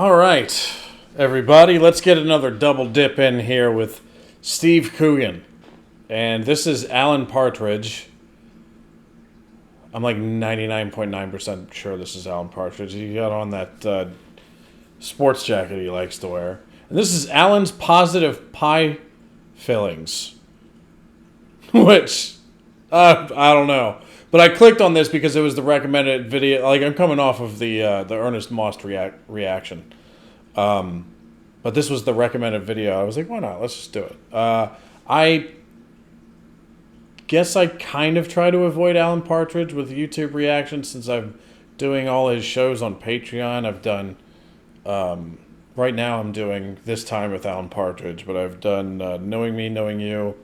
All right, everybody, let's get another double dip in here with Steve Coogan. And this is Alan Partridge. I'm like 99.9% sure this is Alan Partridge. He got on that sports jacket he likes to wear. And this is Alan's positive pie fillings. Which, I don't know. But I clicked on this because it was the recommended video. Like, I'm coming off of the Ernest Most reaction. But this was the recommended video. I was like, why not? Let's just do it. I guess I kind of try to avoid Alan Partridge with YouTube reactions since I'm doing all his shows on Patreon. I've done, right now I'm doing This Time with Alan Partridge, but I've done Knowing Me, Knowing You,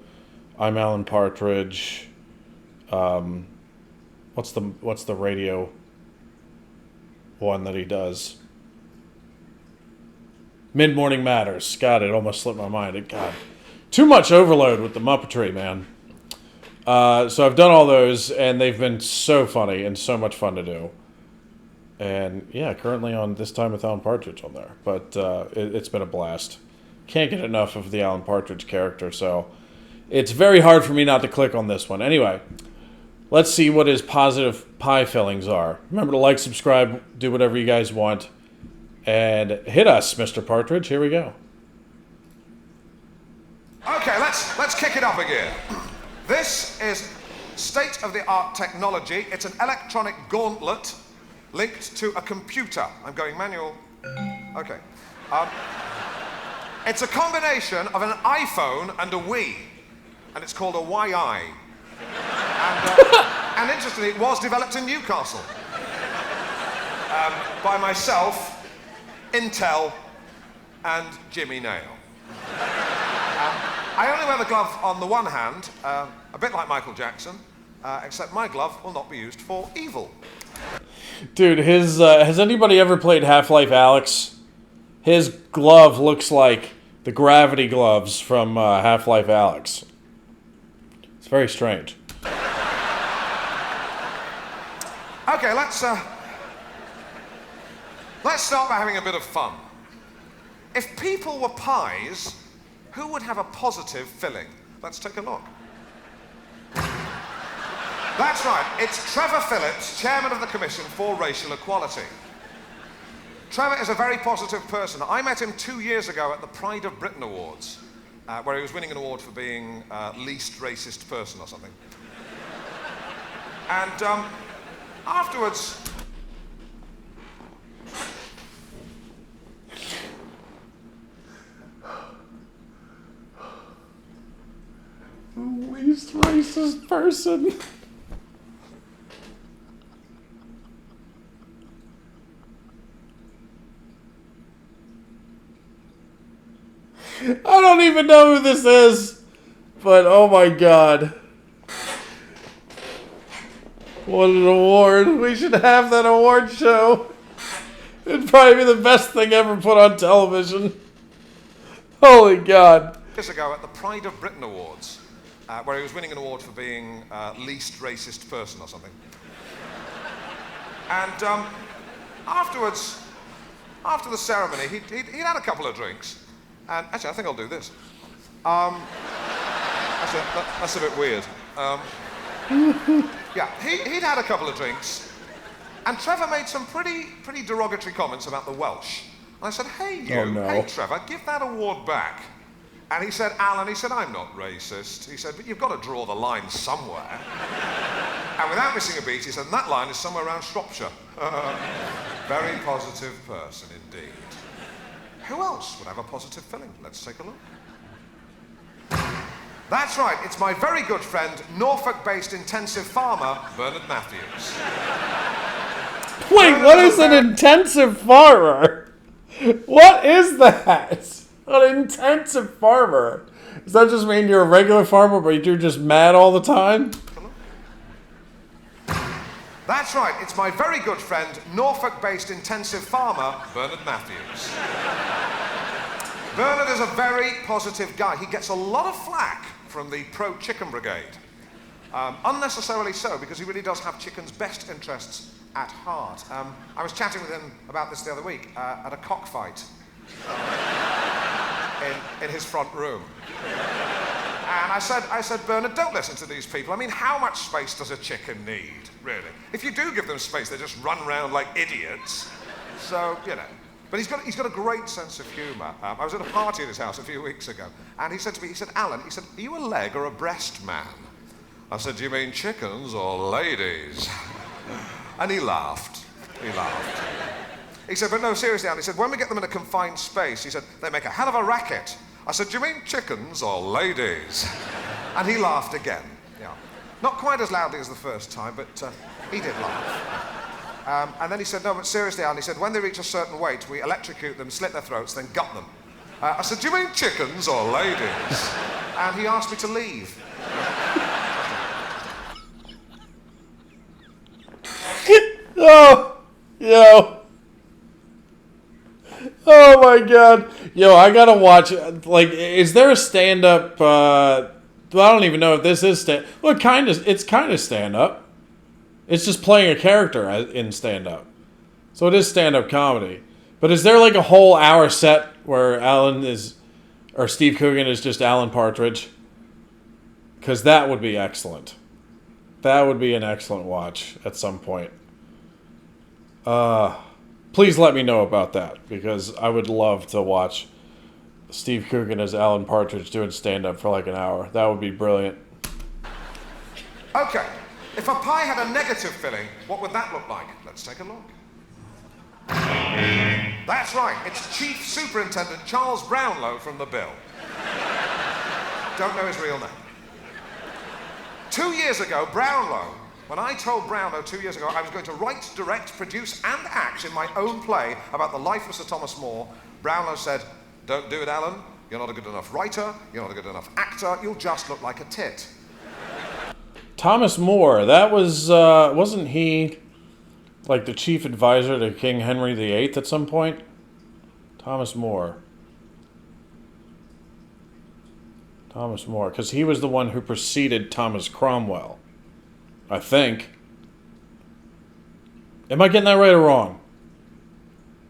I'm Alan Partridge, what's the radio one that he does? Mid-Morning Matters. God, it almost slipped my mind. God, too much overload with the Muppetry, man. So I've done all those, and they've been so funny and so much fun to do. And yeah, currently on This Time with Alan Partridge on there. But it's been a blast. Can't get enough of the Alan Partridge character, so it's very hard for me not to click on this one. Anyway, let's see what his positive pie fillings are. Remember to like, subscribe, do whatever you guys want. And hit us, Mr. Partridge. Here we go. Okay, let's kick it up again. This is state-of-the-art technology. It's an electronic gauntlet linked to a computer. I'm going manual. Okay. It's a combination of an iPhone and a Wii, and it's called a YI. And interestingly, it was developed in Newcastle by myself, Intel, and Jimmy Nail. I only wear the glove on the one hand, a bit like Michael Jackson, except my glove will not be used for evil. Dude, has anybody ever played Half-Life Alyx? His glove looks like the gravity gloves from Half-Life Alyx. It's very strange. Okay, let's start by having a bit of fun. If people were pies, who would have a positive filling? Let's take a look. That's right, it's Trevor Phillips, chairman of the Commission for Racial Equality. Trevor is a very positive person. I met him 2 years ago at the Pride of Britain Awards, where he was winning an award for being least racist person or something. And afterwards, least racist person. I don't even know who this is, but oh my god. What an award. We should have that award show. It'd probably be the best thing ever put on television. Holy god. Years ago at the Pride of Britain Awards, where he was winning an award for being least racist person or something. And afterwards, after the ceremony, he'd had a couple of drinks. And actually, I think I'll do this. Actually, that's a bit weird. Yeah, he'd had a couple of drinks, and Trevor made some pretty derogatory comments about the Welsh. And I said, hey, you, oh, no. Hey, Trevor, give that award back. And he said, Alan, he said, I'm not racist. He said, but you've got to draw the line somewhere. And without missing a beat, he said, and that line is somewhere around Shropshire. Very positive person indeed. Who else would have a positive filling? Let's take a look. That's right, it's my very good friend, Norfolk-based intensive farmer, Bernard Matthews. Wait, Bernard what is an intensive farmer? What is that? An intensive farmer? Does that just mean you're a regular farmer, but you're just mad all the time? That's right, it's my very good friend, Norfolk-based intensive farmer, Bernard Matthews. Bernard is a very positive guy. He gets a lot of flack from the pro-chicken brigade. Unnecessarily so, because he really does have chicken's best interests at heart. I was chatting with him about this the other week at a cockfight in his front room. And I said, Bernard, don't listen to these people. I mean, how much space does a chicken need, really? If you do give them space, they just run around like idiots. So, you know. But he's got a great sense of humour. I was at a party at his house a few weeks ago, and he said to me, Alan, are you a leg or a breast man? I said, do you mean chickens or ladies? And he laughed. He said, but no, seriously, Alan, he said, when we get them in a confined space, he said, they make a hell of a racket. I said, do you mean chickens or ladies? And he laughed again. Yeah. Not quite as loudly as the first time, but he did laugh. And then he said, no, but seriously, Alan, he said, when they reach a certain weight, we electrocute them, slit their throats, then gut them. I said, do you mean chickens or ladies? And he asked me to leave. Oh, yo. Oh my God. Yo, I gotta watch, like, is there a stand-up, well, I don't even know if this is well, it's kind of stand-up. It's just playing a character in stand-up. So it is stand-up comedy. But is there like a whole hour set where Steve Coogan is just Alan Partridge? Because that would be excellent. That would be an excellent watch at some point. Please let me know about that, because I would love to watch Steve Coogan as Alan Partridge doing stand-up for like an hour. That would be brilliant. Okay, if a pie had a negative filling, what would that look like? Let's take a look. That's right, it's Chief Superintendent Charles Brownlow from The Bill. Don't know his real name. 2 years ago, when I told Brownlow 2 years ago I was going to write, direct, produce, and act in my own play about the life of Sir Thomas More, Brownlow said, don't do it, Alan. You're not a good enough writer, you're not a good enough actor, you'll just look like a tit. Thomas More, that was, wasn't he like the chief advisor to King Henry VIII at some point? Thomas More, because he was the one who preceded Thomas Cromwell, I think. Am I getting that right or wrong?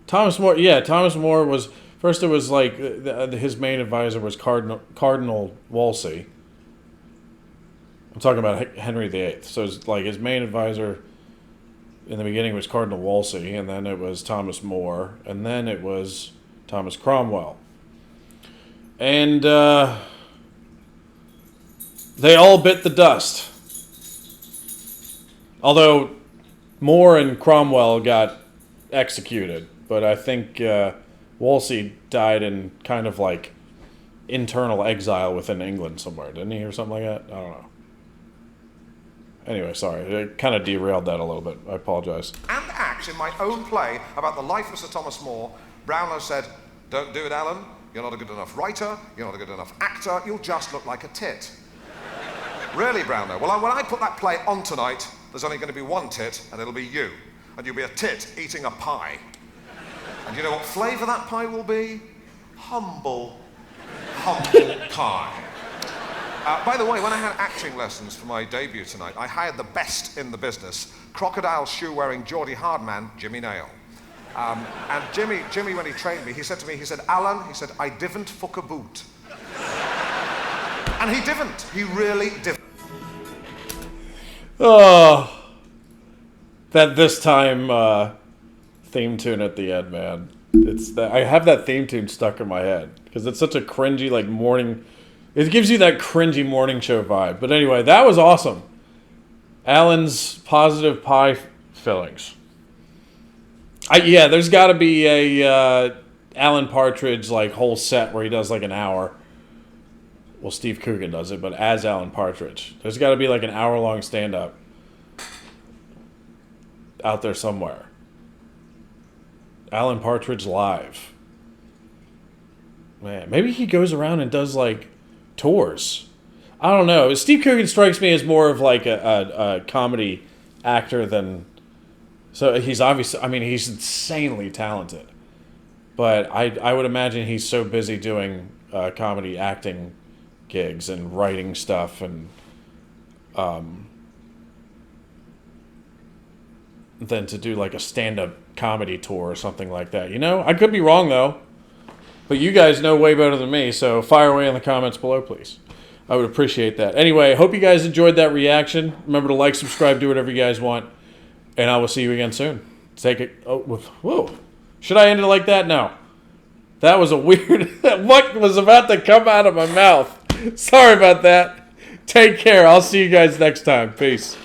Thomas More was, first it was like, his main advisor was Cardinal Wolsey. I'm talking about Henry VIII. So it's like his main advisor in the beginning was Cardinal Wolsey, and then it was Thomas More, and then it was Thomas Cromwell. And they all bit the dust. Although More and Cromwell got executed, but I think Wolsey died in kind of like internal exile within England somewhere, didn't he, or something like that? I don't know. Anyway, sorry, I kind of derailed that a little bit. I apologize. And act in my own play about the life of Sir Thomas More, Brownlow said, don't do it, Alan. You're not a good enough writer, you're not a good enough actor, you'll just look like a tit. Really, Brownlow? Well, when I put that play on tonight, there's only going to be one tit, and it'll be you. And you'll be a tit eating a pie. And you know what flavour that pie will be? Humble pie. By the way, when I had acting lessons for my debut tonight, I hired the best in the business, crocodile shoe-wearing Geordie hardman, Jimmy Nail. And Jimmy, when he trained me, he said to me, Alan, I didn't fuck a boot. And he didn't. He really didn't. Oh, that this time theme tune at the end, man. I have that theme tune stuck in my head because it's such a cringy, like, morning. It gives you that cringy morning show vibe. But anyway, that was awesome. Alan's positive pie fillings. There's got to be a Alan Partridge like whole set where he does like an hour. Well, Steve Coogan does it, but as Alan Partridge. There's got to be like an hour-long stand-up out there somewhere. Alan Partridge live. Man, maybe he goes around and does like tours. I don't know. Steve Coogan strikes me as more of like a comedy actor than... So he's obviously... I mean, he's insanely talented. But I would imagine he's so busy doing comedy acting gigs and writing stuff and than to do like a stand-up comedy tour or something like that. You know, I could be wrong though, but you guys know way better than me. So fire away in the comments below, please. I would appreciate that. Anyway, hope you guys enjoyed that reaction. Remember to like, subscribe, do whatever you guys want, and I will see you again soon. Take it. Oh, whoa! Should I end it like that? No. That was a weird. What was about to come out of my mouth? Sorry about that. Take care. I'll see you guys next time. Peace.